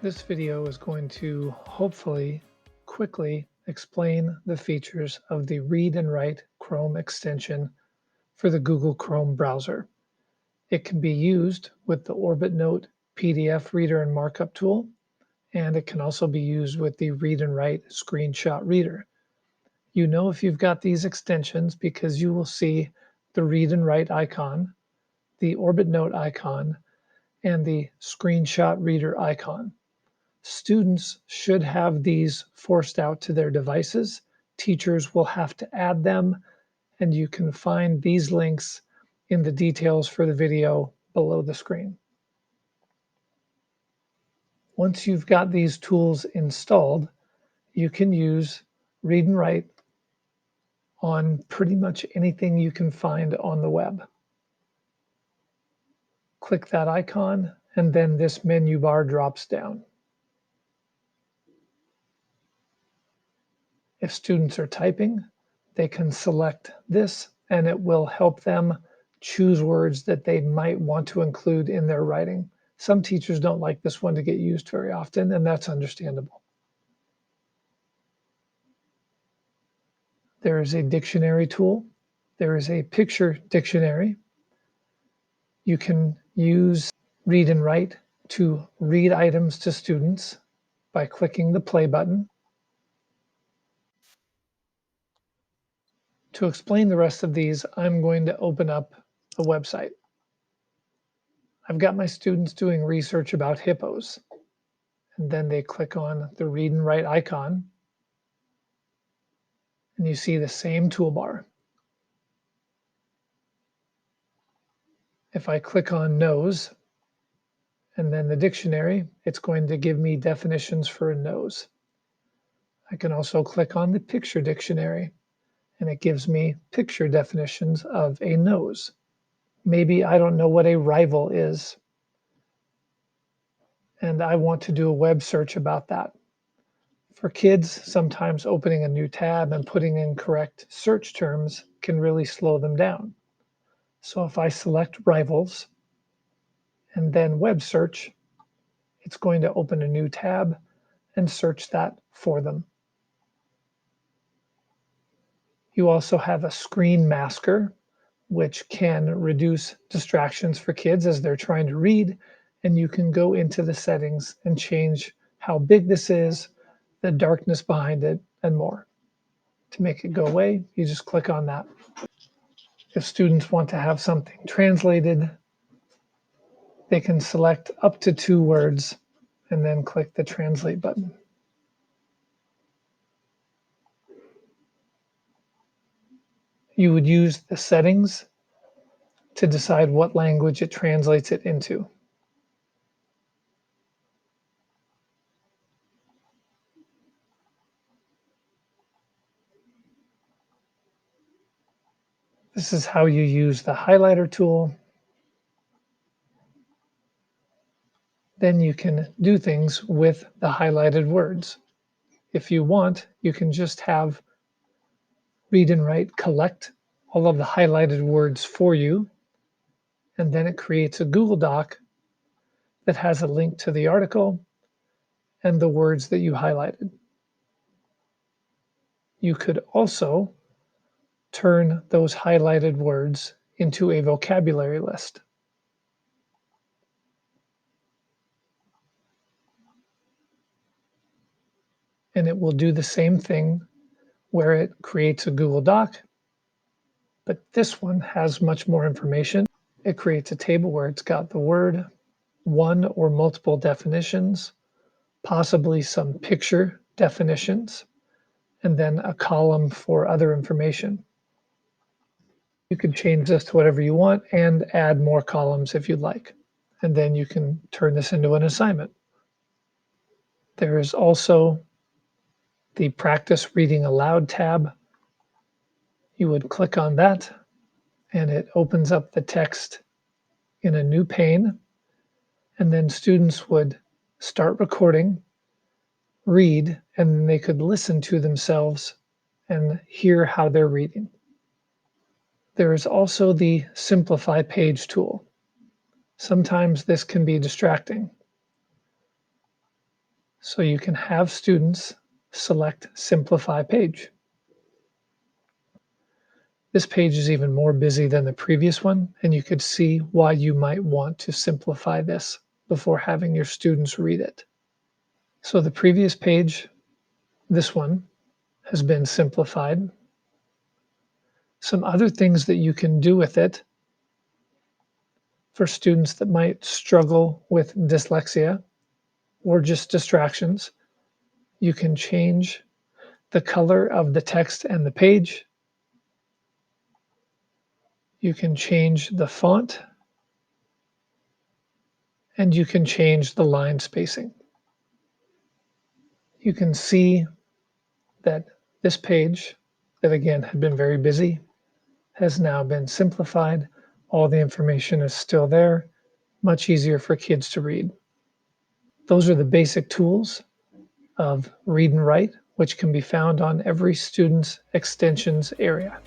This video is going to hopefully quickly explain the features of the Read and Write Chrome extension for the Google Chrome browser. It can be used with the OrbitNote PDF Reader and Markup tool, and it can also be used with the Read and Write Screenshot Reader. You know if you've got these extensions because you will see the Read and Write icon, the OrbitNote icon, and the Screenshot Reader icon. Students should have these forced out to their devices. Teachers will have to add them, and you can find these links in the details for the video below the screen. Once you've got these tools installed, you can use Read and Write on pretty much anything you can find on the web. Click that icon, and then this menu bar drops down. If students are typing, they can select this and it will help them choose words that they might want to include in their writing. Some teachers don't like this one to get used very often, and that's understandable. There is a dictionary tool. There is a picture dictionary. You can use Read and Write to read items to students by clicking the play button. To explain the rest of these, I'm going to open up a website. I've got my students doing research about hippos, and then they click on the Read and Write icon, and you see the same toolbar. If I click on nose and then the dictionary, it's going to give me definitions for a nose. I can also click on the picture dictionary, and it gives me picture definitions of a nose. Maybe I don't know what a rival is, and I want to do a web search about that. For kids, sometimes opening a new tab and putting in correct search terms can really slow them down. So if I select rivals and then web search, it's going to open a new tab and search that for them. You also have a screen masker, which can reduce distractions for kids as they're trying to read, and you can go into the settings and change how big this is, the darkness behind it, and more. To make it go away, you just click on that. If students want to have something translated, they can select up to 2 words and then click the translate button. You would use the settings to decide what language it translates it into. This is how you use the highlighter tool. Then you can do things with the highlighted words. If you want, you can just have Read and Write collect all of the highlighted words for you, and then it creates a Google Doc that has a link to the article and the words that you highlighted. You could also turn those highlighted words into a vocabulary list. And it will do the same thing where it creates a Google Doc, but this one has much more information. It creates a table where it's got the word, one or multiple definitions, possibly some picture definitions, and then a column for other information. You could change this to whatever you want and add more columns if you'd like. And then you can turn this into an assignment. There is also the Practice Reading Aloud tab. You would click on that, and it opens up the text in a new pane. And then students would start recording, read, and they could listen to themselves and hear how they're reading. There is also the Simplify Page tool. Sometimes this can be distracting. So you can have students select Simplify Page. This page is even more busy than the previous one, and you could see why you might want to simplify this before having your students read it. So the previous page, this one, has been simplified. Some other things that you can do with it for students that might struggle with dyslexia or just distractions, you can change the color of the text and the page. You can change the font, and you can change the line spacing. You can see that this page, that again had been very busy, has now been simplified. All the information is still there, much easier for kids to read. Those are the basic tools of Read and Write, which can be found on every student's extensions area.